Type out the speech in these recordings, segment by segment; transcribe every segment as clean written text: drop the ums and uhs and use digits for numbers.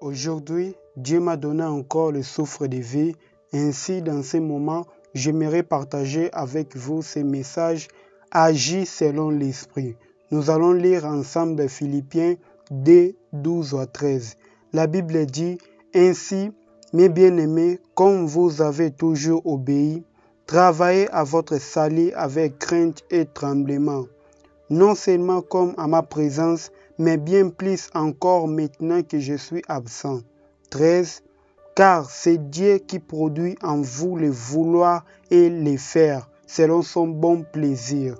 Aujourd'hui, Dieu m'a donné encore le souffle de vie. Ainsi, dans ces moments, j'aimerais partager avec vous ces messages agis selon l'Esprit. Nous allons lire ensemble Philippiens 2, 12 à 13. La Bible dit « Ainsi, mes bien-aimés, comme vous avez toujours obéi, travaillez à votre salut avec crainte et tremblement, non seulement comme à ma présence, mais bien plus encore maintenant que je suis absent. » 13. Car c'est Dieu qui produit en vous le vouloir et le faire, selon son bon plaisir.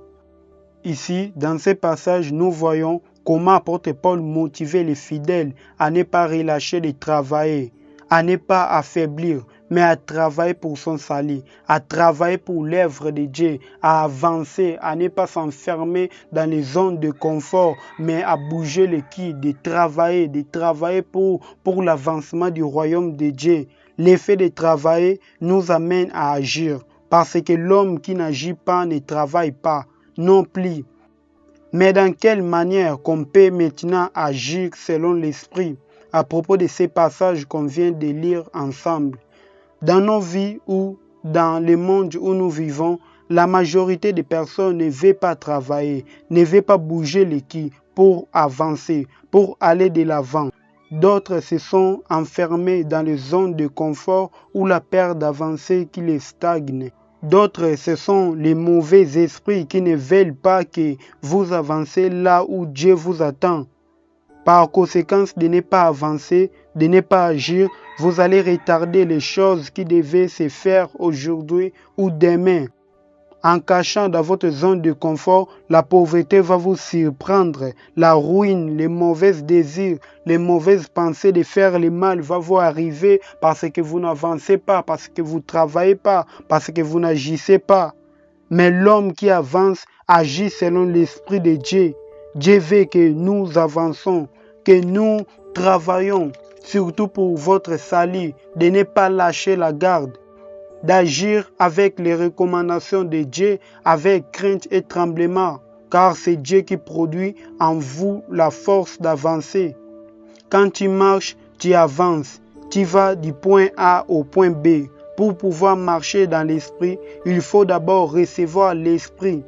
Ici, dans ce passage, nous voyons comment apôtre Paul motivait les fidèles à ne pas relâcher de travailler, à ne pas affaiblir, mais à travailler pour son salut, à travailler pour l'œuvre de Dieu, à avancer, à ne pas s'enfermer dans les zones de confort, mais à bouger le cul, de travailler pour l'avancement du royaume de Dieu. L'effet de travailler nous amène à agir, parce que l'homme qui n'agit pas ne travaille pas non plus. Mais dans quelle manière qu'on peut maintenant agir selon l'Esprit à propos de ces passages qu'on vient de lire ensemble? Dans nos vies ou dans le monde où nous vivons, la majorité des personnes ne veut pas travailler, ne veut pas bouger le cul pour avancer, pour aller de l'avant. D'autres se sont enfermés dans les zones de confort ou la peur d'avancer qui les stagne. D'autres, ce sont les mauvais esprits qui ne veulent pas que vous avancez là où Dieu vous attend. Par conséquent, de ne pas avancer, de ne pas agir, vous allez retarder les choses qui devaient se faire aujourd'hui ou demain. En cachant dans votre zone de confort, la pauvreté va vous surprendre, la ruine, les mauvais désirs, les mauvaises pensées de faire le mal va vous arriver parce que vous n'avancez pas, parce que vous ne travaillez pas, parce que vous n'agissez pas. Mais l'homme qui avance agit selon l'Esprit de Dieu. Dieu veut que nous avançons, que nous travaillons, surtout pour votre salut, de ne pas lâcher la garde, d'agir avec les recommandations de Dieu, avec crainte et tremblement, car c'est Dieu qui produit en vous la force d'avancer. Quand tu marches, tu avances, tu vas du point A au point B. Pour pouvoir marcher dans l'Esprit, il faut d'abord recevoir l'Esprit.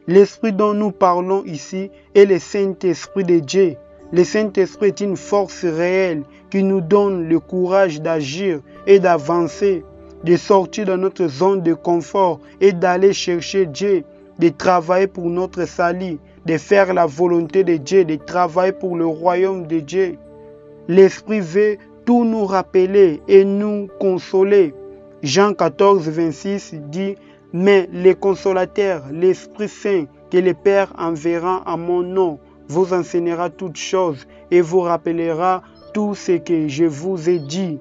L'Esprit dont nous parlons ici est le Saint-Esprit de Dieu. Le Saint-Esprit est une force réelle qui nous donne le courage d'agir et d'avancer, de sortir de notre zone de confort et d'aller chercher Dieu, de travailler pour notre salut, de faire la volonté de Dieu, de travailler pour le royaume de Dieu. L'Esprit veut tout nous rappeler et nous consoler. Jean 14, 26 dit « Mais le consolateur, l'Esprit Saint, que le Père enverra en mon nom, vous enseignera toutes choses et vous rappellera tout ce que je vous ai dit. »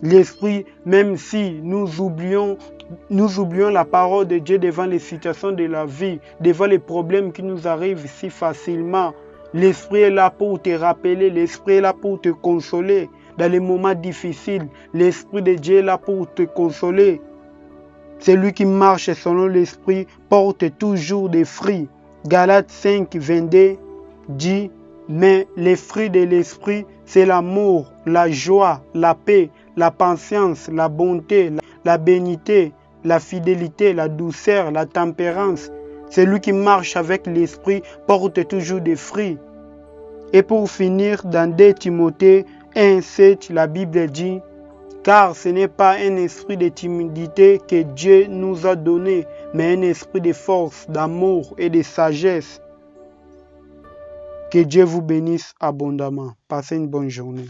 L'Esprit, même si nous oublions la parole de Dieu devant les situations de la vie, devant les problèmes qui nous arrivent si facilement, l'Esprit est là pour te rappeler, l'Esprit est là pour te consoler. Dans les moments difficiles, l'Esprit de Dieu est là pour te consoler. Celui qui marche selon l'Esprit porte toujours des fruits. Galates 5, 22 dit « Mais les fruits de l'Esprit, c'est l'amour, la joie, la paix, la patience, la bonté, la bénité, la fidélité, la douceur, la tempérance. » Celui qui marche avec l'Esprit porte toujours des fruits. Et pour finir, dans 2 Timothée 1, 7, la Bible dit « Car ce n'est pas un esprit de timidité que Dieu nous a donné, mais un esprit de force, d'amour et de sagesse. » Que Dieu vous bénisse abondamment. Passez une bonne journée.